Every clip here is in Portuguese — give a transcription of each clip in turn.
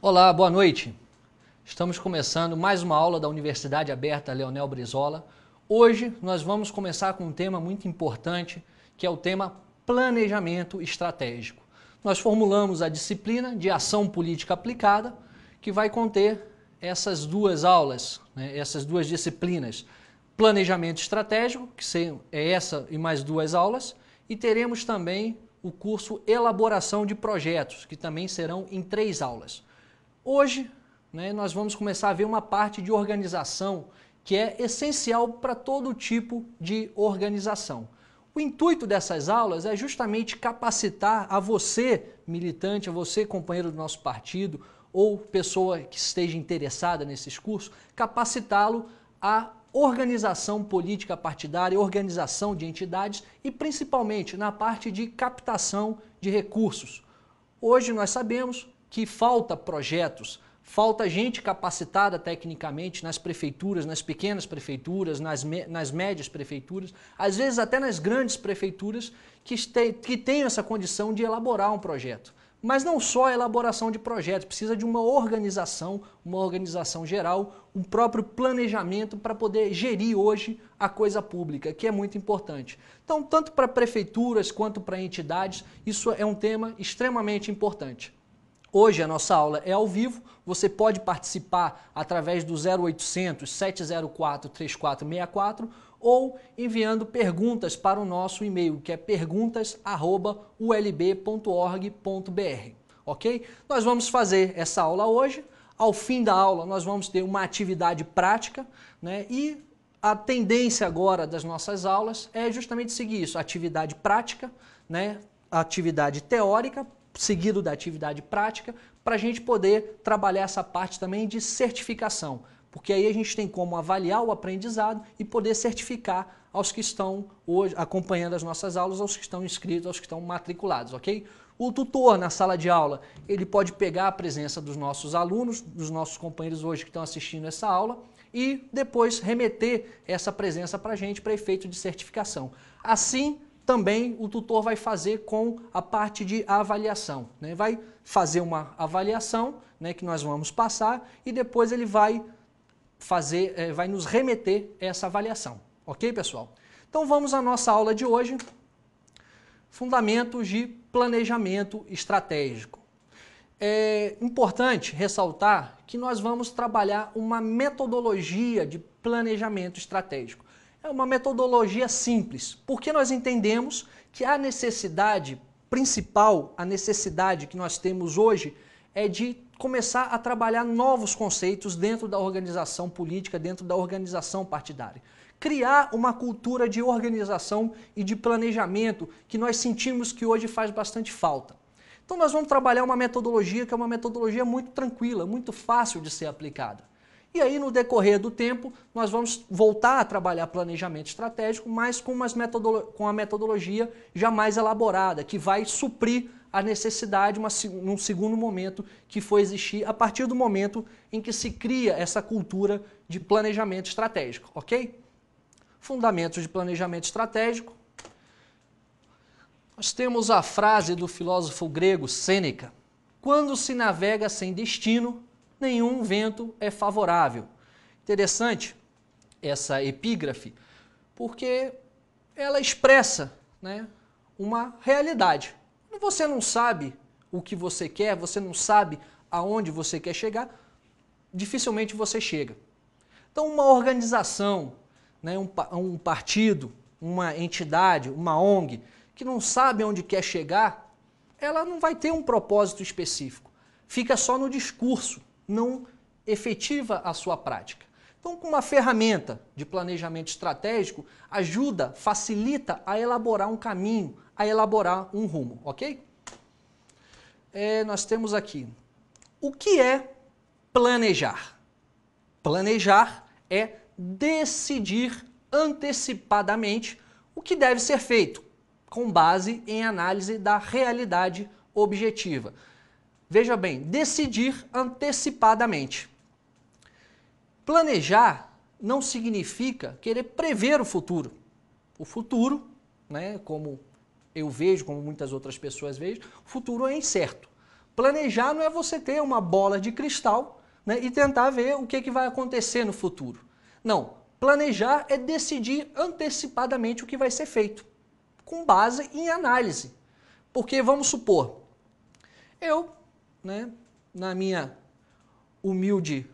Olá, boa noite. Estamos começando mais uma aula da Universidade Aberta Leonel Brizola. Hoje nós vamos começar com um tema muito importante, que é o tema planejamento estratégico. Nós formulamos a disciplina de ação política aplicada, que vai conter essas duas aulas, essas duas disciplinas. Planejamento estratégico, que é essa e mais duas aulas, e teremos também o curso Elaboração de Projetos, que também serão em 3 aulas. Hoje, nós vamos começar a ver uma parte de organização que é essencial para todo tipo de organização. O intuito dessas aulas é justamente capacitar a você, militante, a você, companheiro do nosso partido, ou pessoa que esteja interessada nesses cursos, capacitá-lo à organização política partidária, organização de entidades e principalmente na parte de captação de recursos. Hoje nós sabemos que falta projetos, falta gente capacitada tecnicamente nas prefeituras, nas pequenas prefeituras, nas médias prefeituras, às vezes até nas grandes prefeituras que tenham essa condição de elaborar um projeto. Mas não só a elaboração de projetos, precisa de uma organização geral, um próprio planejamento para poder gerir hoje a coisa pública, que é muito importante. Então, tanto para prefeituras quanto para entidades, isso é um tema extremamente importante. Hoje a nossa aula é ao vivo, você pode participar através do 0800 704 3464 ou enviando perguntas para o nosso e-mail, que é perguntas@ulb.org.br, ok? Nós vamos fazer essa aula hoje, ao fim da aula nós vamos ter uma atividade prática, e a tendência agora das nossas aulas é justamente seguir isso, atividade prática, atividade teórica, seguido da atividade prática, para a gente poder trabalhar essa parte também de certificação, porque aí a gente tem como avaliar o aprendizado e poder certificar aos que estão hoje acompanhando as nossas aulas, aos que estão inscritos, aos que estão matriculados, ok? O tutor na sala de aula, ele pode pegar a presença dos nossos alunos, dos nossos companheiros hoje que estão assistindo essa aula e depois remeter essa presença para a gente para efeito de certificação. Assim, também o tutor vai fazer com a parte de avaliação. Vai fazer uma avaliação que nós vamos passar e depois ele vai nos remeter essa avaliação. Ok, pessoal? Então vamos à nossa aula de hoje, Fundamentos de Planejamento Estratégico. É importante ressaltar que nós vamos trabalhar uma metodologia de planejamento estratégico. É uma metodologia simples, porque nós entendemos que a necessidade principal, a necessidade que nós temos hoje é de começar a trabalhar novos conceitos dentro da organização política, dentro da organização partidária. Criar uma cultura de organização e de planejamento que nós sentimos que hoje faz bastante falta. Então nós vamos trabalhar uma metodologia que é uma metodologia muito tranquila, muito fácil de ser aplicada. E aí, no decorrer do tempo, nós vamos voltar a trabalhar planejamento estratégico, mas com a metodologia já mais elaborada, que vai suprir a necessidade num segundo momento que for existir a partir do momento em que se cria essa cultura de planejamento estratégico, ok? Fundamentos de planejamento estratégico. Nós temos a frase do filósofo grego Sêneca: quando se navega sem destino, nenhum vento é favorável. Interessante essa epígrafe, porque ela expressa uma realidade. Quando você não sabe o que você quer, você não sabe aonde você quer chegar, dificilmente você chega. Então uma organização, um partido, uma entidade, uma ONG, que não sabe aonde quer chegar, ela não vai ter um propósito específico. Fica só no discurso, não efetiva a sua prática. Então, com uma ferramenta de planejamento estratégico, ajuda, facilita a elaborar um caminho, a elaborar um rumo, ok? Nós temos aqui, o que é planejar? Planejar é decidir antecipadamente o que deve ser feito, com base em análise da realidade objetiva. Veja bem, decidir antecipadamente. Planejar não significa querer prever o futuro. O futuro, como eu vejo, como muitas outras pessoas veem, o futuro é incerto. Planejar não é você ter uma bola de cristal, né, e tentar ver o que vai acontecer no futuro. Não, planejar é decidir antecipadamente o que vai ser feito, com base em análise. Porque vamos supor, eu, né, na minha humilde,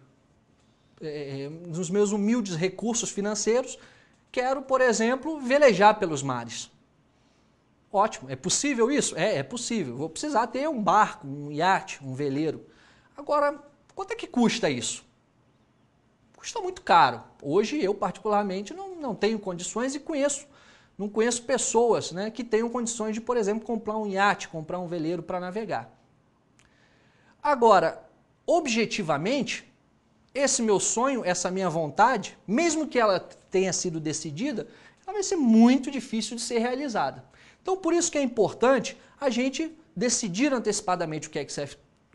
nos meus humildes recursos financeiros, quero, por exemplo, velejar pelos mares. Ótimo, é possível isso? É possível. Vou precisar ter um barco, um iate, um veleiro. Agora, quanto é que custa isso? Custa muito caro. Hoje eu, particularmente, não tenho condições e não conheço pessoas, né, que tenham condições de, por exemplo, comprar um iate, comprar um veleiro para navegar. Agora, objetivamente, esse meu sonho, essa minha vontade, mesmo que ela tenha sido decidida, ela vai ser muito difícil de ser realizada. Então, por isso que é importante a gente decidir antecipadamente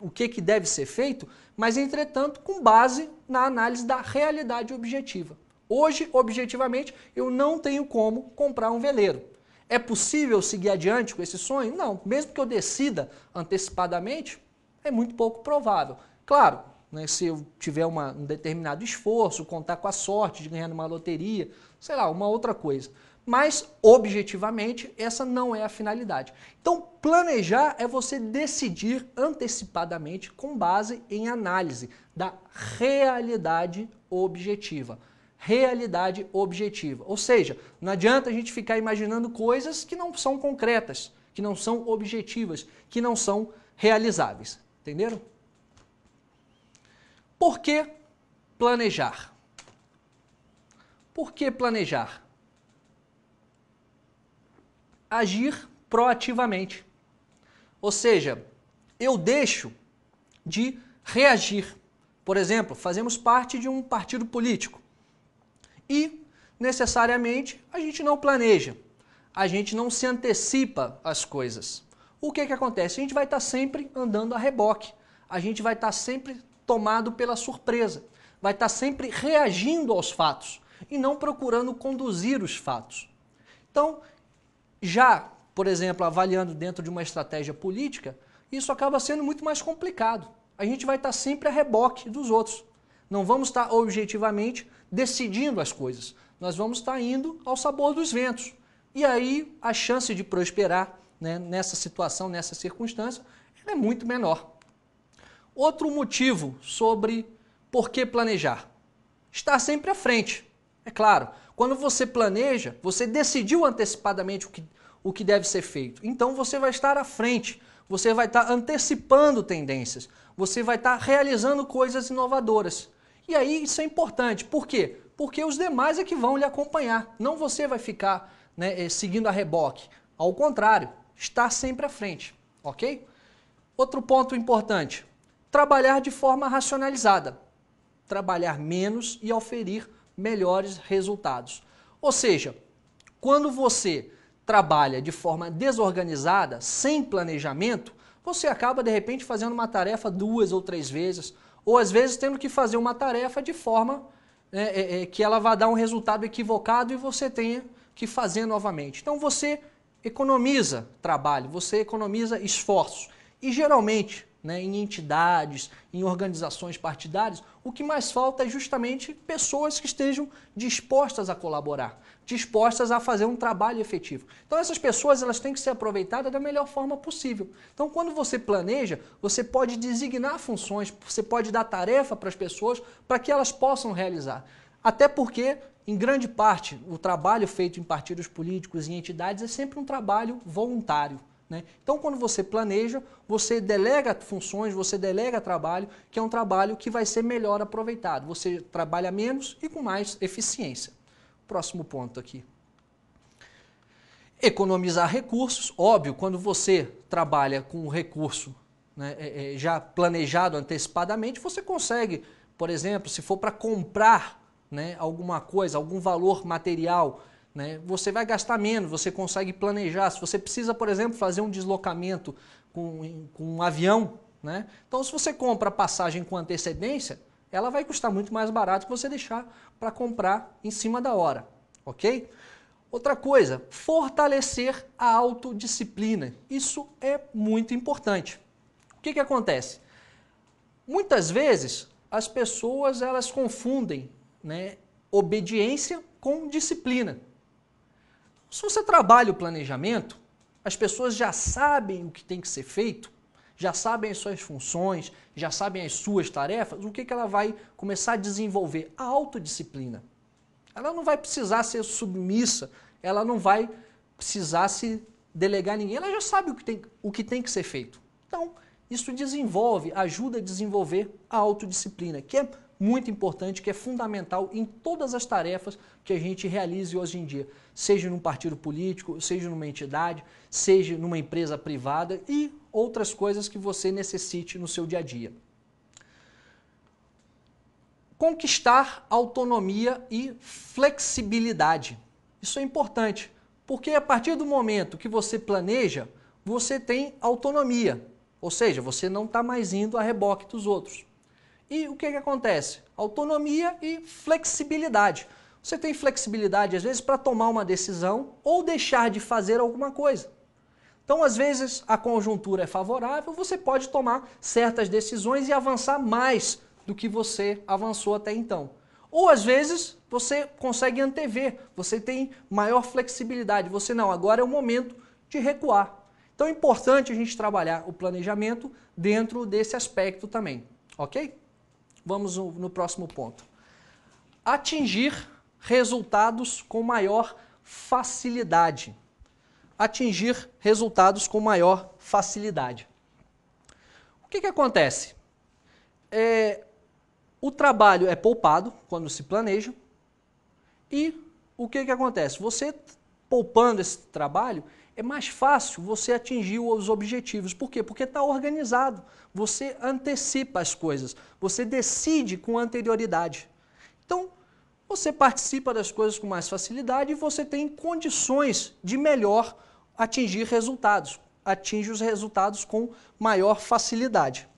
o que deve ser feito, mas, entretanto, com base na análise da realidade objetiva. Hoje, objetivamente, eu não tenho como comprar um veleiro. É possível seguir adiante com esse sonho? Não. Mesmo que eu decida antecipadamente, é muito pouco provável. Claro, né, se eu tiver um determinado esforço, contar com a sorte de ganhar numa loteria, sei lá, uma outra coisa. Mas, objetivamente, essa não é a finalidade. Então, planejar é você decidir antecipadamente com base em análise da realidade objetiva. Realidade objetiva. Ou seja, não adianta a gente ficar imaginando coisas que não são concretas, que não são objetivas, que não são realizáveis. Entenderam? Por que planejar? Por que planejar? Agir proativamente. Ou seja, eu deixo de reagir. Por exemplo, fazemos parte de um partido político e, necessariamente, a gente não planeja, a gente não se antecipa às coisas. O que acontece? A gente vai estar sempre andando a reboque, a gente vai estar sempre tomado pela surpresa, vai estar sempre reagindo aos fatos e não procurando conduzir os fatos. Então, já, por exemplo, avaliando dentro de uma estratégia política, isso acaba sendo muito mais complicado. A gente vai estar sempre a reboque dos outros. Não vamos estar objetivamente decidindo as coisas. Nós vamos estar indo ao sabor dos ventos. E aí a chance de prosperar, né, nessa situação, nessa circunstância, é muito menor. Outro motivo sobre por que planejar. Estar sempre à frente. É claro, quando você planeja, você decidiu antecipadamente o que deve ser feito. Então você vai estar à frente, você vai estar antecipando tendências, você vai estar realizando coisas inovadoras. E aí isso é importante. Por quê? Porque os demais é que vão lhe acompanhar. Não você vai ficar, né, seguindo a reboque. Ao contrário, estar sempre à frente. Ok? Outro ponto importante. Trabalhar de forma racionalizada. Trabalhar menos e oferir melhores resultados. Ou seja, quando você trabalha de forma desorganizada, sem planejamento, você acaba de repente fazendo uma tarefa 2 ou 3 vezes, ou às vezes tendo que fazer uma tarefa de forma que ela vai dar um resultado equivocado e você tenha que fazer novamente. Então você economiza trabalho, você economiza esforços. E geralmente, né, em entidades, em organizações partidárias, o que mais falta é justamente pessoas que estejam dispostas a colaborar, dispostas a fazer um trabalho efetivo. Então essas pessoas elas têm que ser aproveitadas da melhor forma possível. Então quando você planeja, você pode designar funções, você pode dar tarefa para as pessoas para que elas possam realizar. Até porque, em grande parte, o trabalho feito em partidos políticos e entidades é sempre um trabalho voluntário. Né? Então, quando você planeja, você delega funções, você delega trabalho, que é um trabalho que vai ser melhor aproveitado. Você trabalha menos e com mais eficiência. Próximo ponto aqui. Economizar recursos. Óbvio, quando você trabalha com um recurso, né, já planejado antecipadamente, você consegue, por exemplo, se for para comprar, né, alguma coisa, algum valor material, né, você vai gastar menos, você consegue planejar. Se você precisa, por exemplo, fazer um deslocamento com um avião, né, então se você compra a passagem com antecedência, ela vai custar muito mais barato que você deixar para comprar em cima da hora, ok? Outra coisa, fortalecer a autodisciplina. Isso é muito importante. O que acontece? Muitas vezes as pessoas elas confundem, né, obediência com disciplina. Se você trabalha o planejamento, as pessoas já sabem o que tem que ser feito, já sabem as suas funções, já sabem as suas tarefas, o que ela vai começar a desenvolver? A autodisciplina. Ela não vai precisar ser submissa, ela não vai precisar se delegar a ninguém, ela já sabe o que tem que ser feito. Então, isso desenvolve, ajuda a desenvolver a autodisciplina, que é muito importante, que é fundamental em todas as tarefas que a gente realize hoje em dia, seja num partido político, seja numa entidade, seja numa empresa privada e outras coisas que você necessite no seu dia a dia. Conquistar autonomia e flexibilidade. Isso é importante, porque a partir do momento que você planeja, você tem autonomia, ou seja, você não está mais indo a reboque dos outros. E o que acontece? Autonomia e flexibilidade. Você tem flexibilidade, às vezes, para tomar uma decisão ou deixar de fazer alguma coisa. Então, às vezes, a conjuntura é favorável, você pode tomar certas decisões e avançar mais do que você avançou até então. Ou, às vezes, você consegue antever, você tem maior flexibilidade. Você não, agora é o momento de recuar. Então, é importante a gente trabalhar o planejamento dentro desse aspecto também, ok? Vamos no próximo ponto. Atingir resultados com maior facilidade. Atingir resultados com maior facilidade. O que acontece? O trabalho é poupado quando se planeja e o que acontece? Você poupando esse trabalho, é mais fácil você atingir os objetivos. Por quê? Porque está organizado. Você antecipa as coisas. Você decide com anterioridade. Então, você participa das coisas com mais facilidade e você tem condições de melhor atingir resultados. Atinge os resultados com maior facilidade.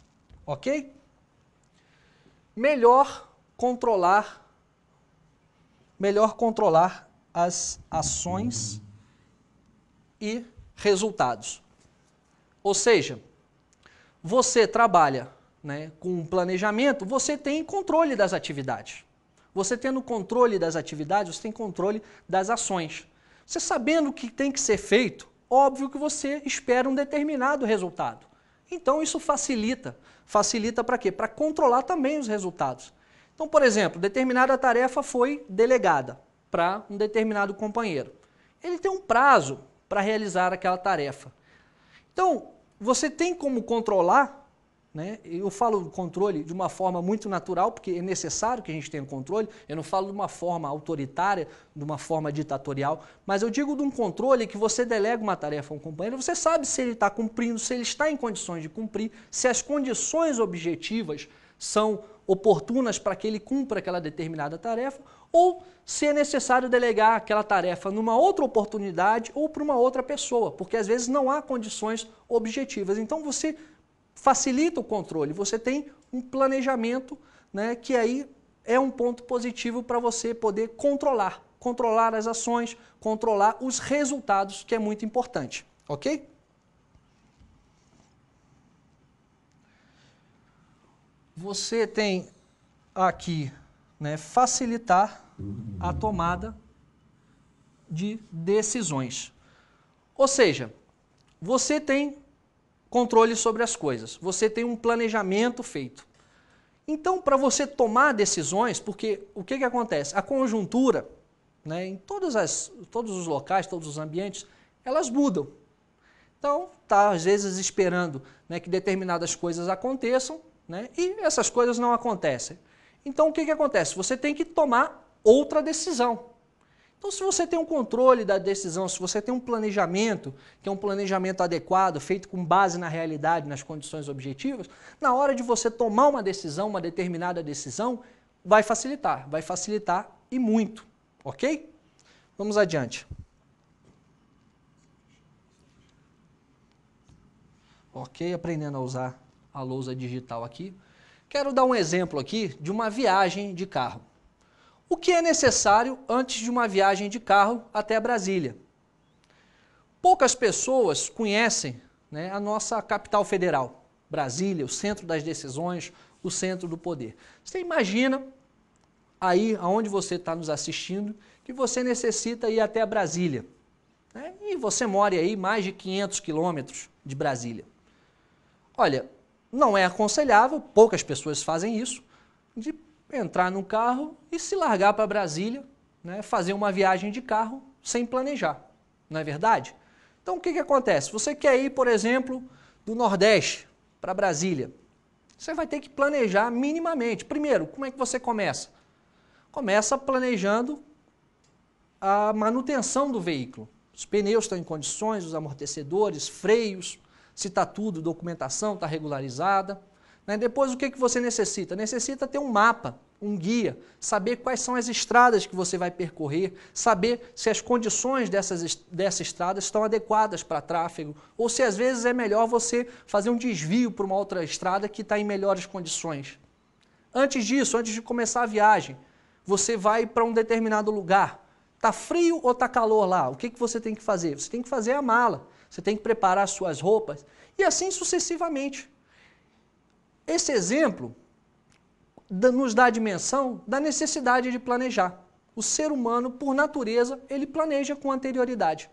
Ok? Melhor controlar as ações e resultados. Ou seja, você trabalha, né, com um planejamento, você tem controle das atividades. Você tendo controle das atividades, você tem controle das ações. Você sabendo o que tem que ser feito, óbvio que você espera um determinado resultado. Então isso facilita. Facilita para quê? Para controlar também os resultados. Então, por exemplo, determinada tarefa foi delegada para um determinado companheiro. Ele tem um prazo para realizar aquela tarefa. Então, você tem como controlar, né? Eu falo controle de uma forma muito natural, porque é necessário que a gente tenha controle, eu não falo de uma forma autoritária, de uma forma ditatorial, mas eu digo de um controle que você delega uma tarefa a um companheiro, você sabe se ele está cumprindo, se ele está em condições de cumprir, se as condições objetivas são oportunas para que ele cumpra aquela determinada tarefa, ou se é necessário delegar aquela tarefa numa outra oportunidade ou para uma outra pessoa, porque às vezes não há condições objetivas. Então você facilita o controle, você tem um planejamento, né, que aí é um ponto positivo para você poder controlar as ações, controlar os resultados, que é muito importante, ok? Você tem aqui, né, facilitar a tomada de decisões. Ou seja, você tem controle sobre as coisas, você tem um planejamento feito. Então, para você tomar decisões, porque o que acontece? A conjuntura, né, em todos os locais, todos os ambientes, elas mudam. Então, está às vezes esperando, né, que determinadas coisas aconteçam, né, e essas coisas não acontecem. Então, o que acontece? Você tem que tomar outra decisão. Então, se você tem um controle da decisão, se você tem um planejamento, que é um planejamento adequado, feito com base na realidade, nas condições objetivas, na hora de você tomar uma decisão, uma determinada decisão, vai facilitar e muito, ok? Vamos adiante. Ok, aprendendo a usar a lousa digital aqui. Quero dar um exemplo aqui de uma viagem de carro. O que é necessário antes de uma viagem de carro até Brasília? Poucas pessoas conhecem, né, a nossa capital federal. Brasília, o centro das decisões, o centro do poder. Você imagina aí, aonde você está nos assistindo, que você necessita ir até Brasília, né? E você mora aí mais de 500 quilômetros de Brasília. Olha, não é aconselhável, poucas pessoas fazem isso, de entrar num carro e se largar para Brasília, né, fazer uma viagem de carro sem planejar, não é verdade? Então o que acontece? Você quer ir, por exemplo, do Nordeste para Brasília, você vai ter que planejar minimamente. Primeiro, como é que você começa? Começa planejando a manutenção do veículo. Os pneus estão em condições, os amortecedores, freios, se está tudo, documentação está regularizada. Né? Depois o que você necessita? Necessita ter um mapa, um guia, saber quais são as estradas que você vai percorrer, saber se as condições dessa estrada estão adequadas para tráfego, ou se às vezes é melhor você fazer um desvio para uma outra estrada que está em melhores condições. Antes disso, antes de começar a viagem, você vai para um determinado lugar. Está frio ou está calor lá? O que você tem que fazer? Você tem que fazer a mala, você tem que preparar as suas roupas e assim sucessivamente. Esse exemplo nos dá a dimensão da necessidade de planejar. O ser humano, por natureza, ele planeja com anterioridade.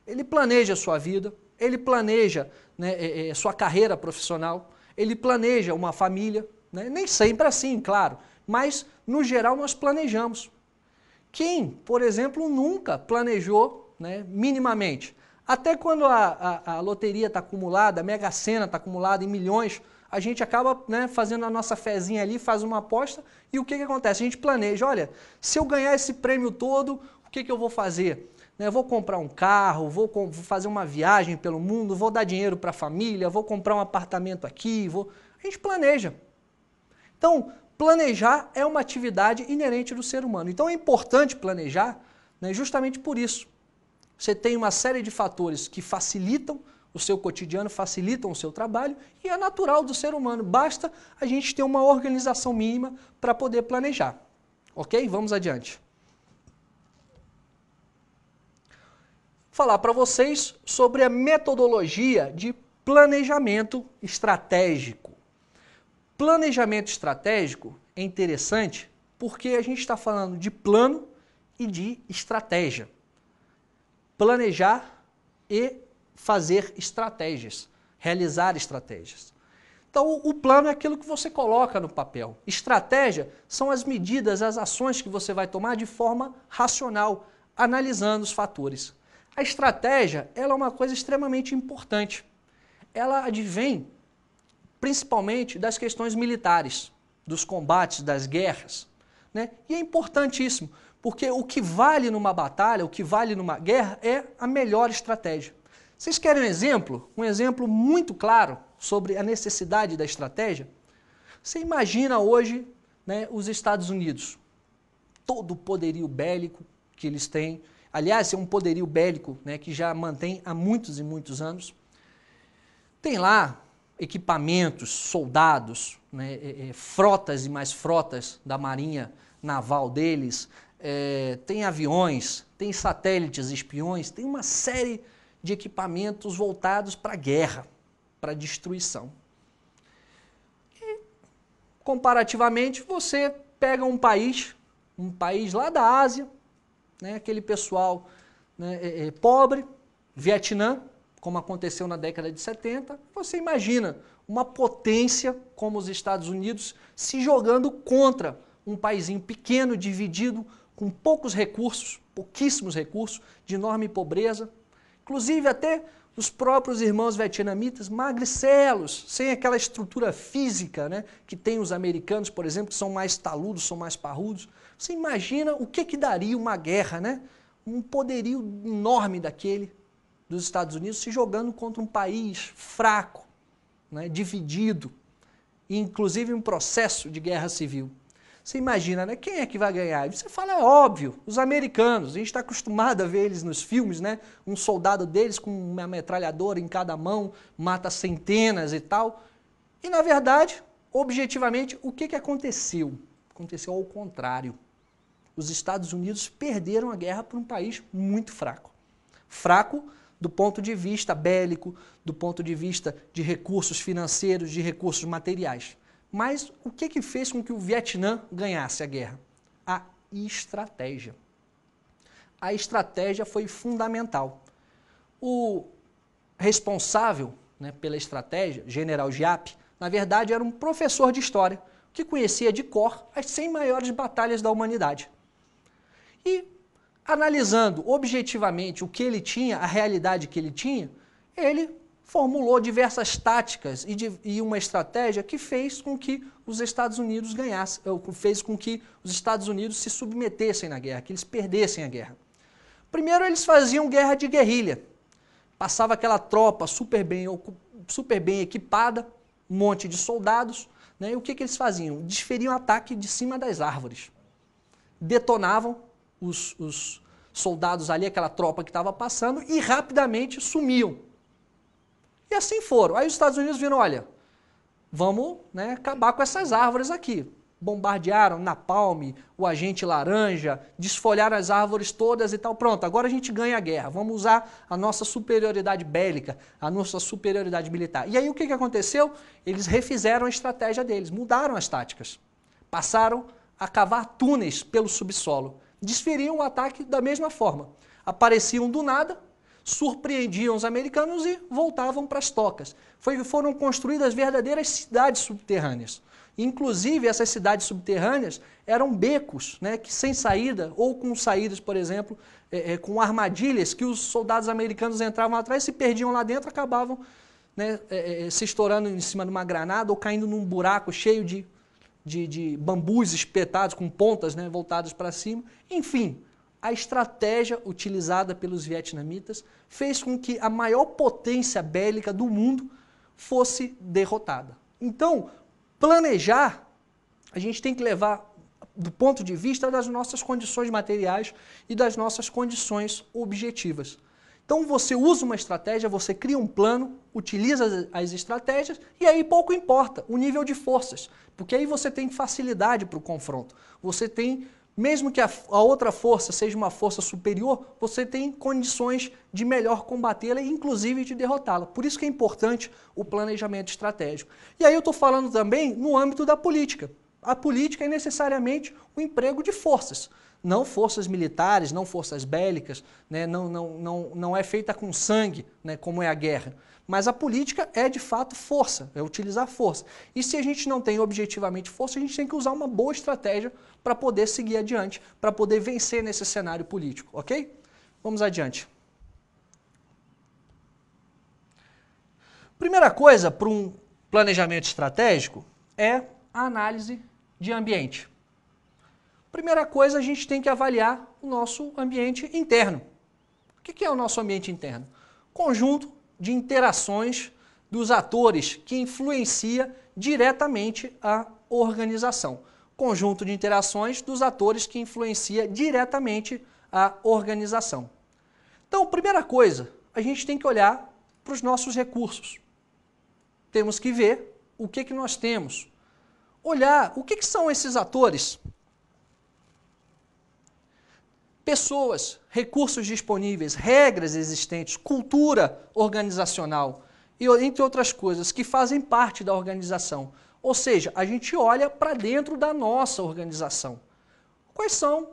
Ele planeja a sua vida, ele planeja, né, sua carreira profissional, ele planeja uma família, né? Nem sempre assim, claro, mas no geral nós planejamos. Quem, por exemplo, nunca planejou, né, minimamente? Até quando a loteria está acumulada, a Mega Sena está acumulada em milhões, a gente acaba, né, fazendo a nossa fezinha ali, faz uma aposta e o que acontece? A gente planeja, olha, se eu ganhar esse prêmio todo, o que eu vou fazer? Eu vou comprar um carro, vou fazer uma viagem pelo mundo, vou dar dinheiro para a família, vou comprar um apartamento aqui, a gente planeja. Então, planejar é uma atividade inerente do ser humano. Então é importante planejar, né, justamente por isso. Você tem uma série de fatores que facilitam o seu cotidiano, facilitam o seu trabalho e é natural do ser humano. Basta a gente ter uma organização mínima para poder planejar. Ok? Vamos adiante. Falar para vocês sobre a metodologia de planejamento estratégico. Planejamento estratégico é interessante porque a gente está falando de plano e de estratégia. Planejar e fazer estratégias, realizar estratégias. Então, o plano é aquilo que você coloca no papel. Estratégia são as medidas, as ações que você vai tomar de forma racional, analisando os fatores. A estratégia, ela é uma coisa extremamente importante. Ela advém principalmente das questões militares, dos combates, das guerras, né? E é importantíssimo, porque o que vale numa batalha, o que vale numa guerra é a melhor estratégia. Vocês querem um exemplo? Um exemplo muito claro sobre a necessidade da estratégia? Você imagina hoje, né, os Estados Unidos, todo o poderio bélico que eles têm, aliás, é um poderio bélico, né, que já mantém há muitos e muitos anos. Tem lá equipamentos, soldados, né, frotas e mais frotas da marinha naval deles, tem aviões, tem satélites espiões, tem uma série de equipamentos voltados para a guerra, para a destruição. E, comparativamente, você pega um país lá da Ásia, né, aquele pessoal, né, pobre, Vietnã, como aconteceu na década de 70, você imagina uma potência como os Estados Unidos se jogando contra um paizinho pequeno, dividido, com poucos recursos, pouquíssimos recursos, de enorme pobreza. Inclusive até os próprios irmãos vietnamitas, magricelos, sem aquela estrutura física, né, que tem os americanos, por exemplo, que são mais taludos, são mais parrudos. Você imagina o que daria uma guerra, né? Um poderio enorme daquele dos Estados Unidos se jogando contra um país fraco, né, dividido, e inclusive um processo de guerra civil. Você imagina, né, quem é que vai ganhar? Você fala, é óbvio, os americanos. A gente está acostumado a ver eles nos filmes, né? Um soldado deles com uma metralhadora em cada mão, mata centenas e tal. E, na verdade, objetivamente, o que aconteceu? Aconteceu ao contrário. Os Estados Unidos perderam a guerra para um país muito fraco. Fraco do ponto de vista bélico, do ponto de vista de recursos financeiros, de recursos materiais. Mas o que fez com que o Vietnã ganhasse a guerra? A estratégia. A estratégia foi fundamental. O responsável, né, pela estratégia, General Giap, na verdade era um professor de história que conhecia de cor as 100 maiores batalhas da humanidade. E, analisando objetivamente o que ele tinha, a realidade que ele tinha, ele formulou diversas táticas e uma estratégia que fez com que os Estados Unidos ganhassem, fez com que os Estados Unidos se submetessem na guerra, que eles perdessem a guerra. Primeiro, eles faziam guerra de guerrilha. Passava aquela tropa super bem equipada, um monte de soldados, né? E o que eles faziam? Desferiam ataque de cima das árvores. Detonavam os soldados ali, aquela tropa que estava passando, e rapidamente sumiam. E assim foram. Aí os Estados Unidos viram, olha, vamos, né, acabar com essas árvores aqui. Bombardearam napalm, o agente laranja, desfolharam as árvores todas e tal. Pronto, agora a gente ganha a guerra. Vamos usar a nossa superioridade bélica, a nossa superioridade militar. E aí o que aconteceu? Eles refizeram a estratégia deles, mudaram as táticas. Passaram a cavar túneis pelo subsolo. Desferiam o ataque da mesma forma. Apareciam do nada, surpreendiam os americanos e voltavam para as tocas. Foram construídas verdadeiras cidades subterrâneas. Inclusive, essas cidades subterrâneas eram becos, né, que sem saída, ou com saídas, por exemplo, com armadilhas que os soldados americanos entravam atrás, se perdiam lá dentro, acabavam, né, se estourando em cima de uma granada ou caindo num buraco cheio de bambus espetados, com pontas, né, voltadas para cima. Enfim, a estratégia utilizada pelos vietnamitas fez com que a maior potência bélica do mundo fosse derrotada. Então, planejar, a gente tem que levar do ponto de vista das nossas condições materiais e das nossas condições objetivas. Então você usa uma estratégia, você cria um plano, utiliza as estratégias e aí pouco importa o nível de forças, porque aí você tem facilidade para o confronto. Você tem, mesmo que a outra força seja uma força superior, você tem condições de melhor combatê-la e inclusive de derrotá-la. Por isso que é importante o planejamento estratégico. E aí eu estou falando também no âmbito da política. A política é necessariamente o emprego de forças. Não forças militares, não forças bélicas, né? Não é feita com sangue, né? Como é a guerra. Mas a política é de fato força, é utilizar força. E se a gente não tem objetivamente força, a gente tem que usar uma boa estratégia para poder seguir adiante, para poder vencer nesse cenário político, ok? Vamos adiante. Primeira coisa para um planejamento estratégico é a análise de ambiente. Primeira coisa, a gente tem que avaliar o nosso ambiente interno. O que é o nosso ambiente interno? Conjunto de interações dos atores que influencia diretamente a organização. Conjunto de interações dos atores que influencia diretamente a organização. Então, primeira coisa, a gente tem que olhar para os nossos recursos. Temos que ver o que nós temos. Olhar o que são esses atores. Pessoas, recursos disponíveis, regras existentes, cultura organizacional e entre outras coisas que fazem parte da organização. Ou seja, a gente olha para dentro da nossa organização. Quais são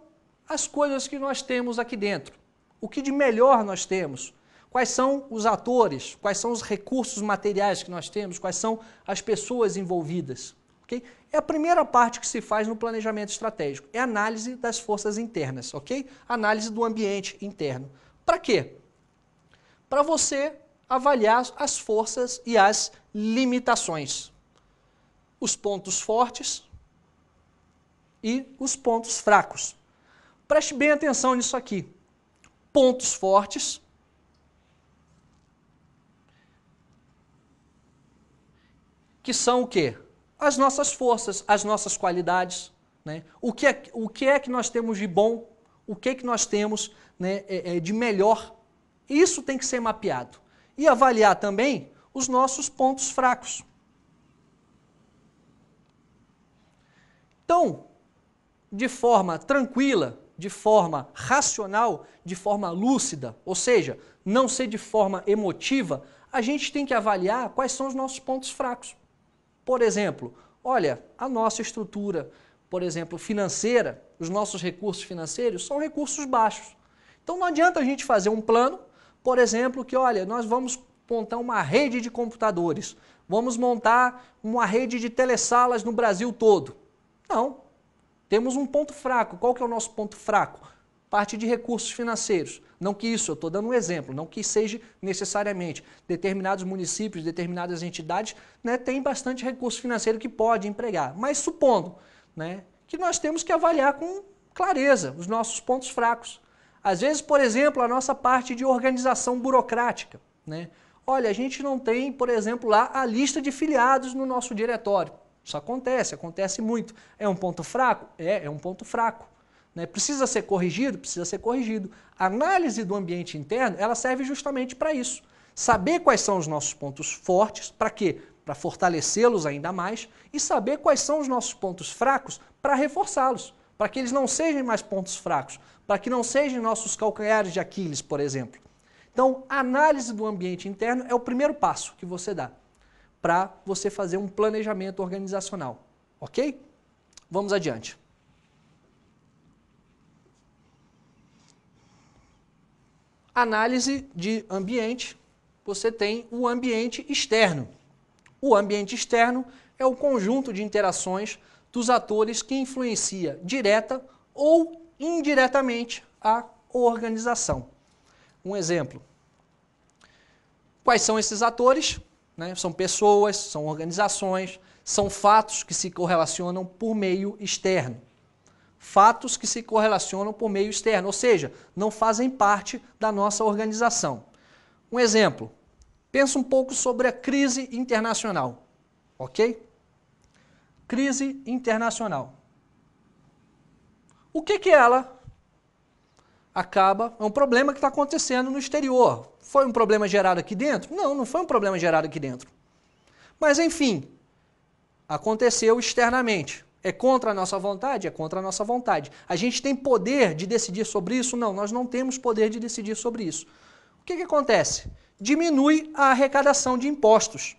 as coisas que nós temos aqui dentro? O que de melhor nós temos? Quais são os atores? Quais são os recursos materiais que nós temos? Quais são as pessoas envolvidas? Okay? É a primeira parte que se faz no planejamento estratégico, é a análise das forças internas, ok? Análise do ambiente interno. Para quê? Para você avaliar as forças e as limitações. Os pontos fortes e os pontos fracos. Preste bem atenção nisso aqui. Pontos fortes que são o quê? As nossas forças, as nossas qualidades, né? O que é que nós temos de bom, o que é que nós temos, né, de melhor. Isso tem que ser mapeado. E avaliar também os nossos pontos fracos. Então, de forma tranquila, de forma racional, de forma lúcida, ou seja, não ser de forma emotiva, a gente tem que avaliar quais são os nossos pontos fracos. Por exemplo, olha, a nossa estrutura, por exemplo, financeira, os nossos recursos financeiros são recursos baixos. Então não adianta a gente fazer um plano, por exemplo, que olha, nós vamos montar uma rede de computadores, vamos montar uma rede de telesalas no Brasil todo. Não. Temos um ponto fraco. Qual que é o nosso ponto fraco? Parte de recursos financeiros. Não que isso, eu estou dando um exemplo, não que seja necessariamente. Determinados municípios, determinadas entidades, né, têm bastante recurso financeiro que pode empregar. Mas supondo, né, que nós temos que avaliar com clareza os nossos pontos fracos. Às vezes, por exemplo, a nossa parte de organização burocrática, né? Olha, a gente não tem, por exemplo, lá a lista de filiados no nosso diretório. Isso acontece muito. É um ponto fraco? É um ponto fraco. Né? Precisa ser corrigido? Precisa ser corrigido. A análise do ambiente interno, ela serve justamente para isso. Saber quais são os nossos pontos fortes, para quê? Para fortalecê-los ainda mais, e saber quais são os nossos pontos fracos para reforçá-los, para que eles não sejam mais pontos fracos, para que não sejam nossos calcanhares de Aquiles, por exemplo. Então, a análise do ambiente interno é o primeiro passo que você dá para você fazer um planejamento organizacional, ok? Vamos adiante. Análise de ambiente, você tem o ambiente externo. O ambiente externo é o conjunto de interações dos atores que influencia direta ou indiretamente a organização. Um exemplo. Quais são esses atores? Né? São pessoas, são organizações, são fatos que se correlacionam por meio externo. Fatos que se correlacionam por meio externo, ou seja, não fazem parte da nossa organização. Um exemplo, pensa um pouco sobre a crise internacional, ok? Crise internacional. O que ela acaba, é um problema que está acontecendo no exterior. Foi um problema gerado aqui dentro? Não, não foi um problema gerado aqui dentro. Mas, enfim, aconteceu externamente. É contra a nossa vontade? É contra a nossa vontade. A gente tem poder de decidir sobre isso? Não, nós não temos poder de decidir sobre isso. O que acontece? Diminui a arrecadação de impostos.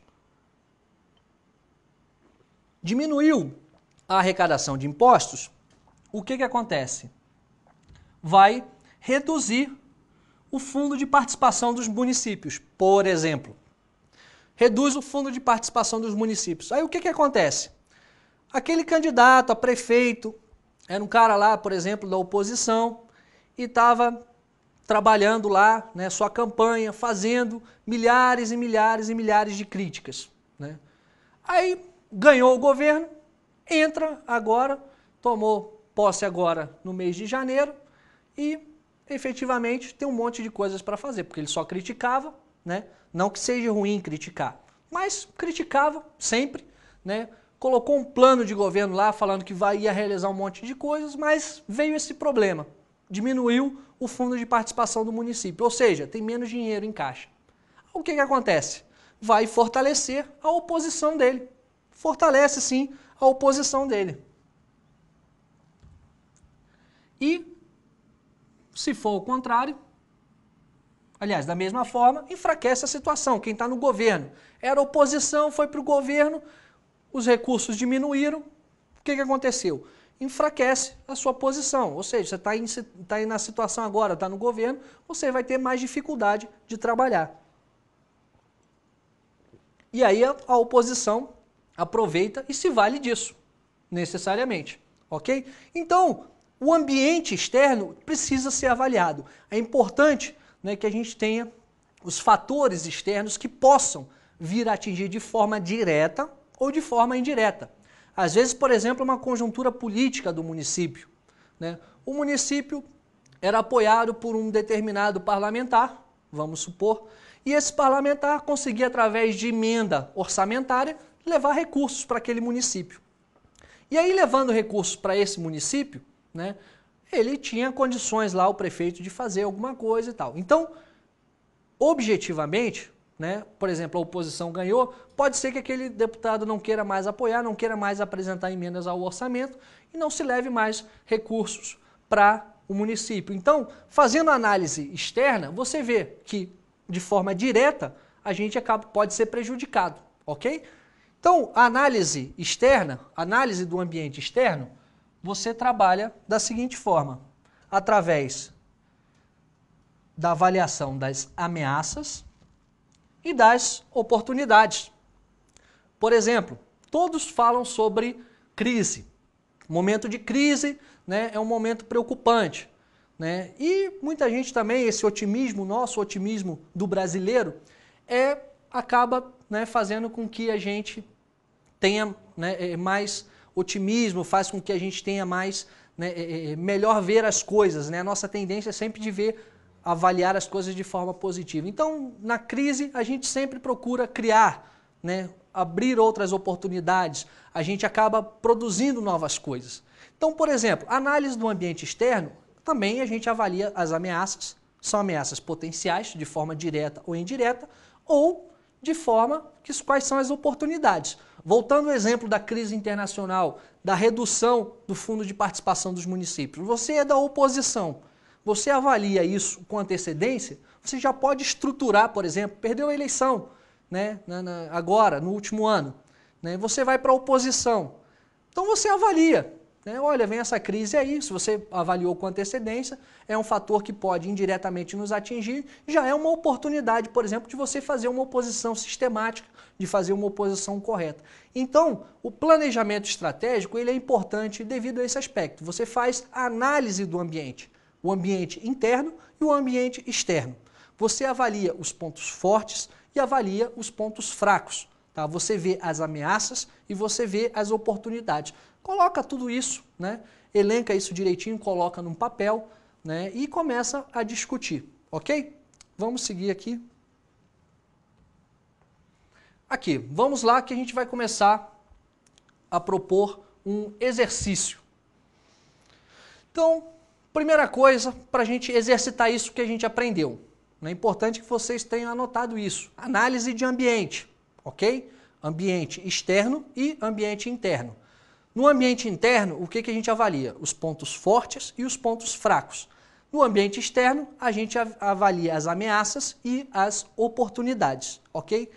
Diminuiu a arrecadação de impostos, o que acontece? Vai reduzir o fundo de participação dos municípios, por exemplo. Reduz o fundo de participação dos municípios. Aí o que acontece? Aquele candidato a prefeito, era um cara lá, por exemplo, da oposição, e estava trabalhando lá, né, sua campanha, fazendo milhares e milhares e milhares de críticas. Né? Aí ganhou o governo, entra agora, tomou posse agora no mês de janeiro e efetivamente tem um monte de coisas para fazer, porque ele só criticava, né? Não que seja ruim criticar, mas criticava sempre, né? Colocou um plano de governo lá falando que ia realizar um monte de coisas, mas veio esse problema, diminuiu o fundo de participação do município, ou seja, tem menos dinheiro em caixa. O que acontece? Vai fortalecer a oposição dele, fortalece sim a oposição dele. E se for o contrário, aliás, da mesma forma, enfraquece a situação. Quem está no governo era oposição, foi para o governo, os recursos diminuíram. O que aconteceu? Enfraquece a sua posição. Ou seja, você está aí na situação agora, está no governo, você vai ter mais dificuldade de trabalhar. E aí a oposição aproveita e se vale disso, necessariamente. Ok? Então, o ambiente externo precisa ser avaliado. É importante, né, que a gente tenha os fatores externos que possam vir a atingir de forma direta ou de forma indireta. Às vezes, por exemplo, uma conjuntura política do município. Né? O município era apoiado por um determinado parlamentar, vamos supor, e esse parlamentar conseguia, através de emenda orçamentária, levar recursos para aquele município. E aí, levando recursos para esse município, né, ele tinha condições lá, o prefeito, de fazer alguma coisa e tal. Então, objetivamente, né, por exemplo, a oposição ganhou, pode ser que aquele deputado não queira mais apoiar, não queira mais apresentar emendas ao orçamento e não se leve mais recursos para o município. Então, fazendo análise externa, você vê que, de forma direta, a gente pode ser prejudicado, ok? Então, a análise externa, análise do ambiente externo, você trabalha da seguinte forma, através da avaliação das ameaças e das oportunidades. Por exemplo, todos falam sobre crise. Momento de crise, né, é um momento preocupante, né? E muita gente também, esse otimismo, nosso otimismo do brasileiro, acaba, né, fazendo com que a gente tenha, né, mais otimismo, faz com que a gente tenha mais, né, melhor ver as coisas, né? A nossa tendência é sempre de avaliar as coisas de forma positiva. Então, na crise, a gente sempre procura criar, né, abrir outras oportunidades, a gente acaba produzindo novas coisas. Então, por exemplo, análise do ambiente externo, também a gente avalia as ameaças, são ameaças potenciais, de forma direta ou indireta, ou de forma quais são as oportunidades. Voltando ao exemplo da crise internacional, da redução do fundo de participação dos municípios, você é da oposição, você avalia isso com antecedência, você já pode estruturar, por exemplo, perdeu a eleição, né, agora, no último ano, né, você vai para a oposição. Então você avalia, né, olha, vem essa crise aí, se você avaliou com antecedência, é um fator que pode indiretamente nos atingir, já é uma oportunidade, por exemplo, de você fazer uma oposição sistemática, de fazer uma oposição correta. Então, o planejamento estratégico ele é importante devido a esse aspecto. Você faz a análise do ambiente, o ambiente interno e o ambiente externo. Você avalia os pontos fortes e avalia os pontos fracos. Tá? Você vê as ameaças e você vê as oportunidades. Coloca tudo isso, né? Elenca isso direitinho, coloca num papel, né? E começa a discutir, ok? Vamos seguir aqui. Aqui, vamos lá que a gente vai começar a propor um exercício. Então, primeira coisa, para a gente exercitar isso que a gente aprendeu. É importante que vocês tenham anotado isso. Análise de ambiente, ok? Ambiente externo e ambiente interno. No ambiente interno, o que a gente avalia? Os pontos fortes e os pontos fracos. No ambiente externo, a gente avalia as ameaças e as oportunidades, ok?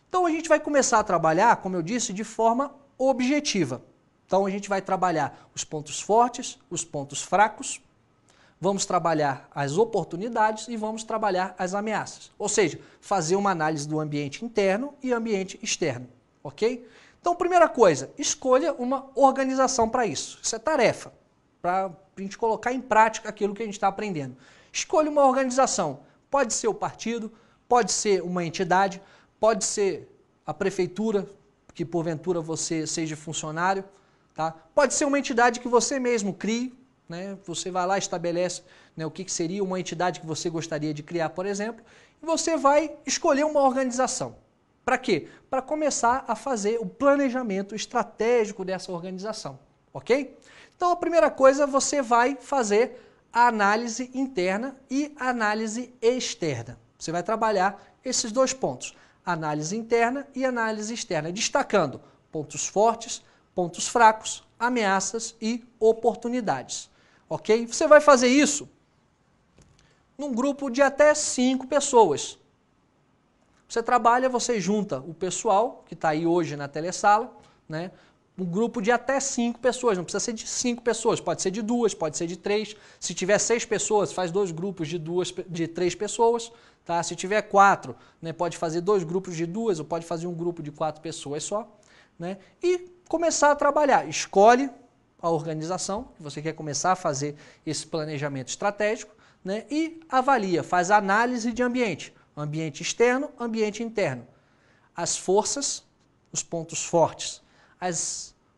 Então a gente vai começar a trabalhar, como eu disse, de forma objetiva. Então a gente vai trabalhar os pontos fortes, os pontos fracos, vamos trabalhar as oportunidades e vamos trabalhar as ameaças. Ou seja, fazer uma análise do ambiente interno e ambiente externo, ok? Então, primeira coisa, escolha uma organização para isso. Isso é tarefa, para a gente colocar em prática aquilo que a gente está aprendendo. Escolha uma organização. Pode ser o partido, pode ser uma entidade, pode ser a prefeitura, que porventura você seja funcionário, tá? Pode ser uma entidade que você mesmo crie, né? Você vai lá e estabelece, né, o que seria uma entidade que você gostaria de criar, por exemplo, e você vai escolher uma organização. Para quê? Para começar a fazer o planejamento estratégico dessa organização, ok? Então a primeira coisa, você vai fazer a análise interna e a análise externa. Você vai trabalhar esses dois pontos, análise interna e análise externa, destacando pontos fortes, pontos fracos, ameaças e oportunidades. Ok? Você vai fazer isso num grupo de até 5 pessoas. Você trabalha, você junta o pessoal, que está aí hoje na telesala, né? Um grupo de até 5 pessoas, não precisa ser de 5 pessoas, pode ser de 2, pode ser de 3. Se tiver 6 pessoas, faz 2 grupos de 3 pessoas. Tá? Se tiver 4, né, pode fazer 2 grupos de 2 ou pode fazer um grupo de 4 pessoas só. Né? E começar a trabalhar. Escolhe a organização, que você quer começar a fazer esse planejamento estratégico, né? E avalia, faz análise de ambiente. Ambiente externo, ambiente interno. As forças, os pontos fortes,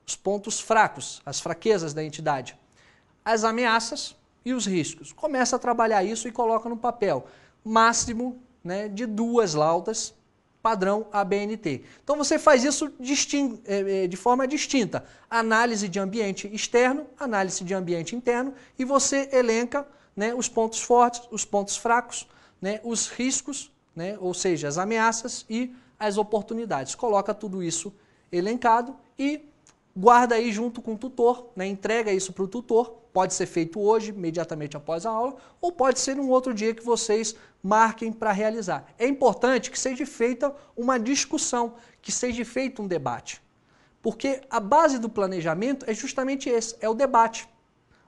os pontos fracos, as fraquezas da entidade, as ameaças e os riscos. Começa a trabalhar isso e coloca no papel. Máximo, né, de 2 laudas, padrão ABNT. Então você faz isso de forma distinta. Análise de ambiente externo, análise de ambiente interno, e você elenca, né, os pontos fortes, os pontos fracos, né, os riscos, né, ou seja, as ameaças e as oportunidades. Coloca tudo isso elencado e guarda aí junto com o tutor, né? Entrega isso para o tutor, pode ser feito hoje, imediatamente após a aula, ou pode ser um outro dia que vocês marquem para realizar. É importante que seja feita uma discussão, que seja feito um debate, porque a base do planejamento é justamente esse, é o debate.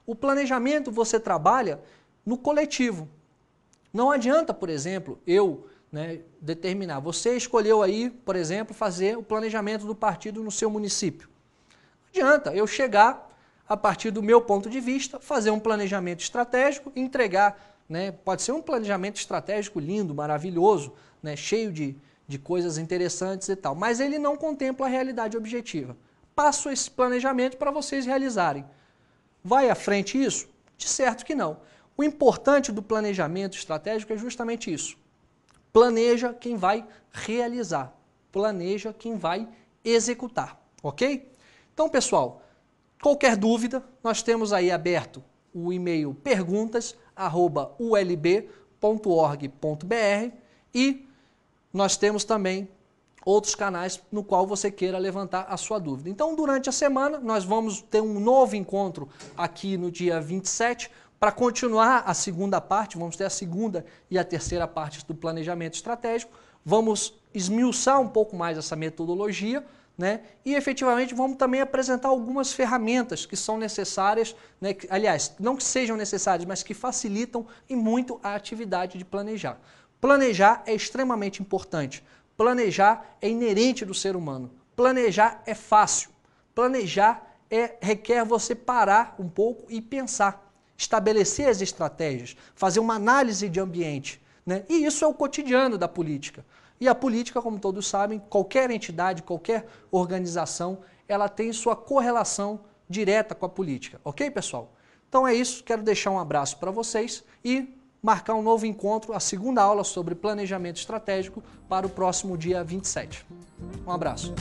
O planejamento você trabalha no coletivo. Não adianta, por exemplo, eu determinar, você escolheu aí, por exemplo, fazer o planejamento do partido no seu município. Não adianta eu chegar, a partir do meu ponto de vista, fazer um planejamento estratégico e entregar, pode ser um planejamento estratégico lindo, maravilhoso, cheio de coisas interessantes e tal, mas ele não contempla a realidade objetiva. Passo esse planejamento para vocês realizarem. Vai à frente isso? De certo que não. O importante do planejamento estratégico é justamente isso. Planeja quem vai realizar, planeja quem vai executar, ok? Então, pessoal, qualquer dúvida, nós temos aí aberto o e-mail perguntas@ulb.org.br e nós temos também outros canais no qual você queira levantar a sua dúvida. Então, durante a semana, nós vamos ter um novo encontro aqui no dia 27, para continuar a segunda parte, vamos ter a segunda e a terceira parte do planejamento estratégico, vamos esmiuçar um pouco mais essa metodologia, e efetivamente vamos também apresentar algumas ferramentas que são necessárias, aliás, não que sejam necessárias, mas que facilitam e muito a atividade de planejar. Planejar é extremamente importante, planejar é inerente do ser humano, planejar é fácil, planejar requer você parar um pouco e pensar, estabelecer as estratégias, fazer uma análise de ambiente, E isso é o cotidiano da política. E a política, como todos sabem, qualquer entidade, qualquer organização, ela tem sua correlação direta com a política. Ok, pessoal? Então é isso, quero deixar um abraço para vocês e marcar um novo encontro, a segunda aula sobre planejamento estratégico para o próximo dia 27. Um abraço.